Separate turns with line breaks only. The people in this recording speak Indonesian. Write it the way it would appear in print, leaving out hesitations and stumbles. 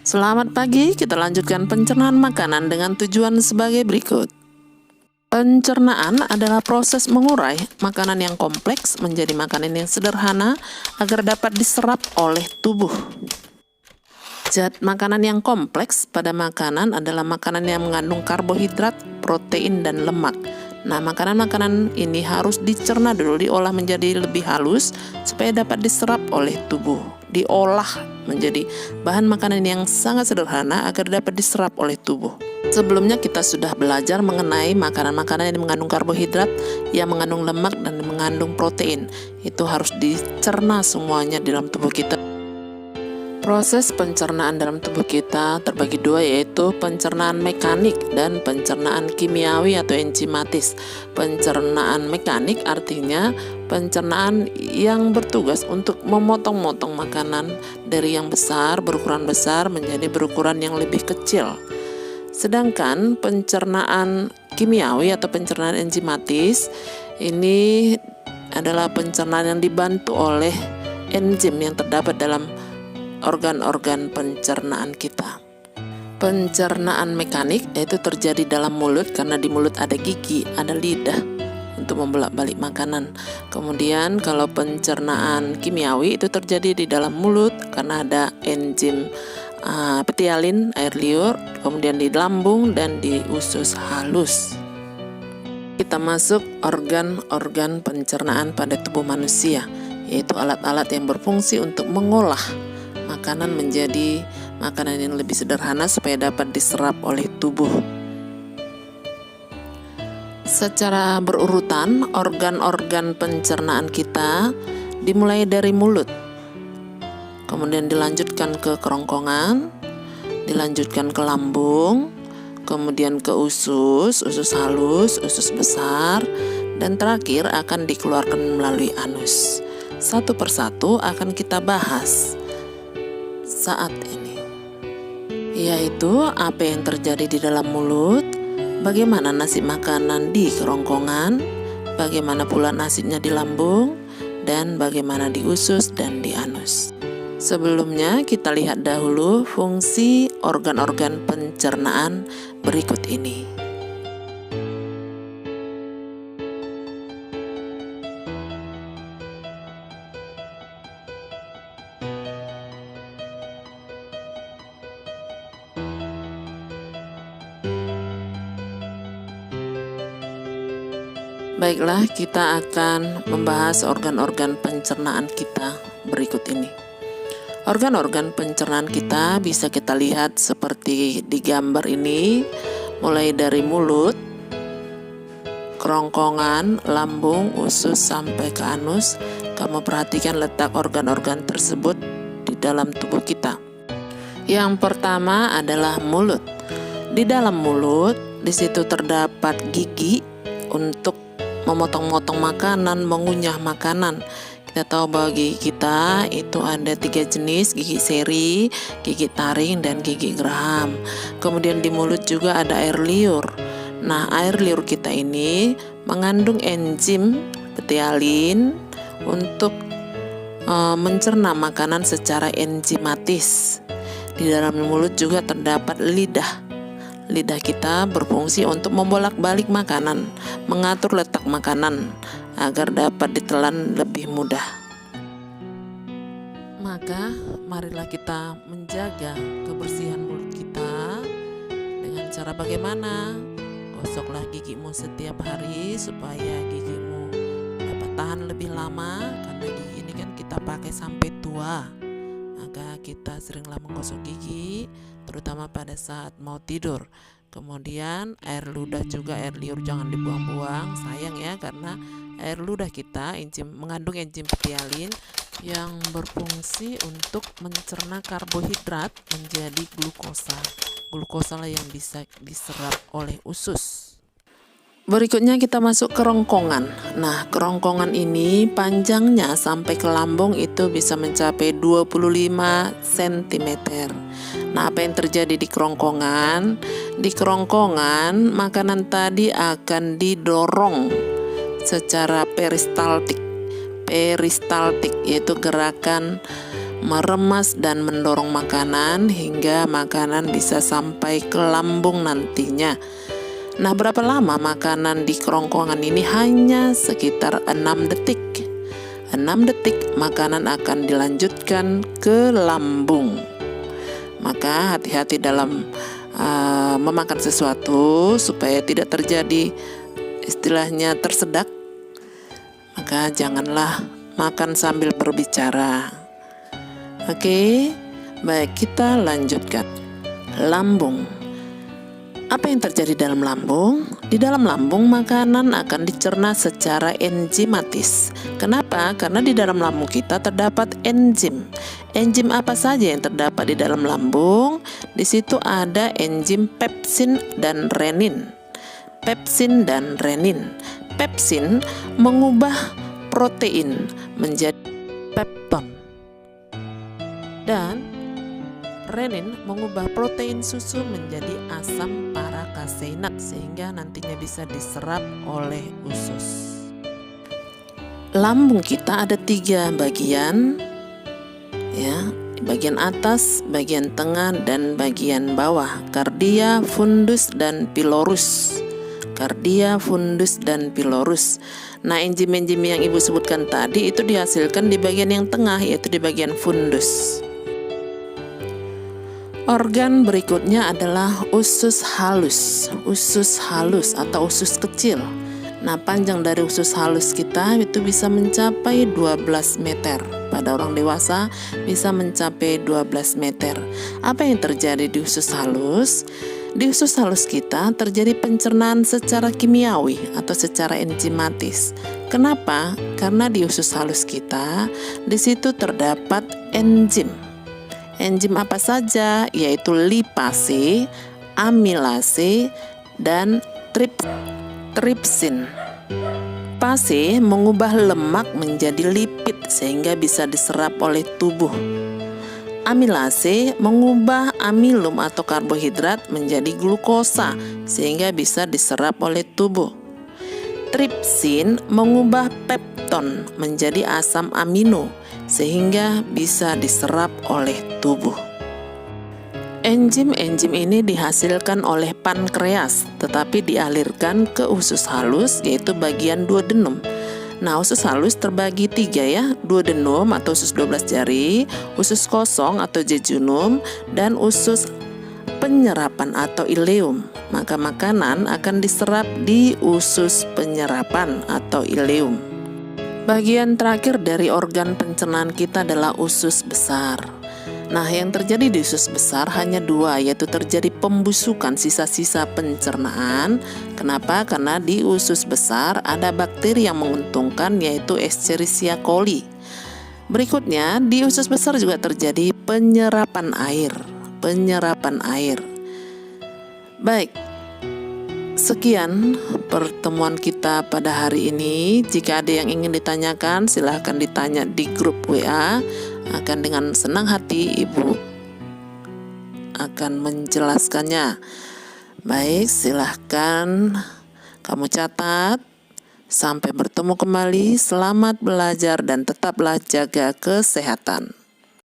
Selamat pagi, kita lanjutkan pencernaan makanan dengan tujuan sebagai berikut. Pencernaan adalah proses mengurai makanan yang kompleks menjadi makanan yang sederhana agar dapat diserap oleh tubuh. Zat makanan yang kompleks pada makanan adalah makanan yang mengandung karbohidrat, protein, dan lemak. Nah, makanan-makanan ini harus dicerna dulu, diolah menjadi lebih halus supaya dapat diserap oleh tubuh. Diolah menjadi bahan makanan yang sangat sederhana agar dapat diserap oleh tubuh. Sebelumnya kita sudah belajar mengenai makanan-makanan yang mengandung karbohidrat, yang mengandung lemak, dan mengandung protein. Itu harus dicerna semuanya di dalam tubuh kita. Proses pencernaan dalam tubuh kita terbagi dua, yaitu pencernaan mekanik dan pencernaan kimiawi atau enzimatis. Pencernaan mekanik artinya pencernaan yang bertugas untuk memotong-motong makanan dari yang besar, berukuran besar menjadi berukuran yang lebih kecil. Sedangkan pencernaan kimiawi atau pencernaan enzimatis ini adalah pencernaan yang dibantu oleh enzim yang terdapat dalam organ-organ pencernaan kita. Pencernaan mekanik yaitu terjadi dalam mulut karena di mulut ada gigi, ada lidah untuk membolak-balik makanan. Kemudian kalau pencernaan kimiawi itu terjadi di dalam mulut karena ada enzim petialin, air liur, kemudian di lambung dan di usus halus. Kita masuk organ-organ pencernaan pada tubuh manusia, yaitu alat-alat yang berfungsi untuk mengolah makanan menjadi makanan yang lebih sederhana supaya dapat diserap oleh tubuh. Secara berurutan, organ-organ pencernaan kita dimulai dari mulut, kemudian dilanjutkan ke kerongkongan, dilanjutkan ke lambung, kemudian ke usus halus, usus besar, dan terakhir akan dikeluarkan melalui anus. Satu persatu akan kita bahas saat ini, yaitu apa yang terjadi di dalam mulut, bagaimana nasib makanan di kerongkongan, bagaimana pula nasibnya di lambung, dan bagaimana di usus dan di anus. Sebelumnya kita lihat dahulu fungsi organ-organ pencernaan berikut ini. Baiklah, kita akan membahas organ-organ pencernaan kita berikut ini. Organ-organ pencernaan kita bisa kita lihat seperti di gambar ini, mulai dari mulut, kerongkongan, lambung, usus sampai ke anus. Kamu perhatikan letak organ-organ tersebut di dalam tubuh kita. Yang pertama adalah mulut. Di dalam mulut, di situ terdapat gigi untuk memotong-motong makanan, mengunyah makanan. Kita tahu bahwa gigi kita itu ada 3 jenis, gigi seri, gigi taring, dan gigi geraham. Kemudian di mulut juga ada air liur. Nah, air liur kita ini mengandung enzim petialin untuk mencerna makanan secara enzimatis. Di dalam mulut juga terdapat lidah. Lidah kita berfungsi untuk membolak-balik makanan, mengatur letak makanan agar dapat ditelan lebih mudah. Maka marilah kita menjaga kebersihan mulut kita dengan cara bagaimana? Gosoklah gigimu setiap hari supaya gigimu dapat tahan lebih lama, karena gigi ini kan kita pakai sampai tua. Maka kita seringlah menggosok gigi, terutama pada saat mau tidur. Kemudian air ludah juga, air liur jangan dibuang-buang, sayang ya, karena air ludah kita mengandung enzim petialin yang berfungsi untuk mencerna karbohidrat menjadi glukosa. Glukosa lah yang bisa diserap oleh usus. Berikutnya kita masuk ke kerongkongan. Nah, kerongkongan ini panjangnya sampai ke lambung itu bisa mencapai 25 cm. Nah, apa yang terjadi di kerongkongan? Di kerongkongan, makanan tadi akan didorong secara peristaltik, yaitu gerakan meremas dan mendorong makanan hingga makanan bisa sampai ke lambung nantinya. Nah, berapa lama makanan di kerongkongan ini? Hanya sekitar 6 detik. 6 detik makanan akan dilanjutkan ke lambung. Maka hati-hati dalam memakan sesuatu supaya tidak terjadi istilahnya tersedak. Maka janganlah makan sambil berbicara. Oke, baik, kita lanjutkan. Lambung. Apa yang terjadi dalam lambung? Di dalam lambung makanan akan dicerna secara enzimatis. Kenapa? Karena di dalam lambung kita terdapat enzim. Enzim apa saja yang terdapat di dalam lambung? Di situ ada enzim pepsin dan renin. Pepsin dan renin. Pepsin mengubah protein menjadi pepton. Dan renin mengubah protein susu menjadi asam parakaseinat sehingga nantinya bisa diserap oleh usus. Lambung kita ada 3 bagian, ya, bagian atas, bagian tengah, dan bagian bawah. Kardia, fundus, dan pilorus. Kardia, fundus, dan pilorus. Nah, enzim-enzim yang Ibu sebutkan tadi itu dihasilkan di bagian yang tengah, yaitu di bagian fundus. Organ berikutnya adalah usus halus. Usus halus atau usus kecil. Nah, panjang dari usus halus kita itu bisa mencapai 12 meter. Pada orang dewasa bisa mencapai 12 meter. Apa yang terjadi di usus halus? Di usus halus kita terjadi pencernaan secara kimiawi atau secara enzimatis. Kenapa? Karena di usus halus kita di situ terdapat enzim. Enzim apa saja? Yaitu lipase, amilase, dan tripsin. Lipase mengubah lemak menjadi lipid sehingga bisa diserap oleh tubuh. Amilase mengubah amilum atau karbohidrat menjadi glukosa sehingga bisa diserap oleh tubuh. Tripsin mengubah pepton menjadi asam amino sehingga bisa diserap oleh tubuh. Enzim-enzim ini dihasilkan oleh pankreas tetapi dialirkan ke usus halus yaitu bagian duodenum. Nah, usus halus terbagi 3 ya, duodenum atau usus 12 jari, usus kosong atau jejunum, dan usus penyerapan atau ileum. Maka makanan akan diserap di usus penyerapan atau ileum. Bagian terakhir dari organ pencernaan kita adalah usus besar. Nah, yang terjadi di usus besar hanya 2, yaitu terjadi pembusukan sisa-sisa pencernaan. Kenapa? Karena di usus besar ada bakteri yang menguntungkan, yaitu Escherichia coli. Berikutnya, di usus besar juga terjadi penyerapan air. Baik, sekian pertemuan kita pada hari ini. Jika ada yang ingin ditanyakan, silahkan ditanya di grup WA. Akan dengan senang hati Ibu akan menjelaskannya. Baik, silahkan kamu catat. Sampai bertemu kembali. Selamat belajar dan tetaplah jaga kesehatan.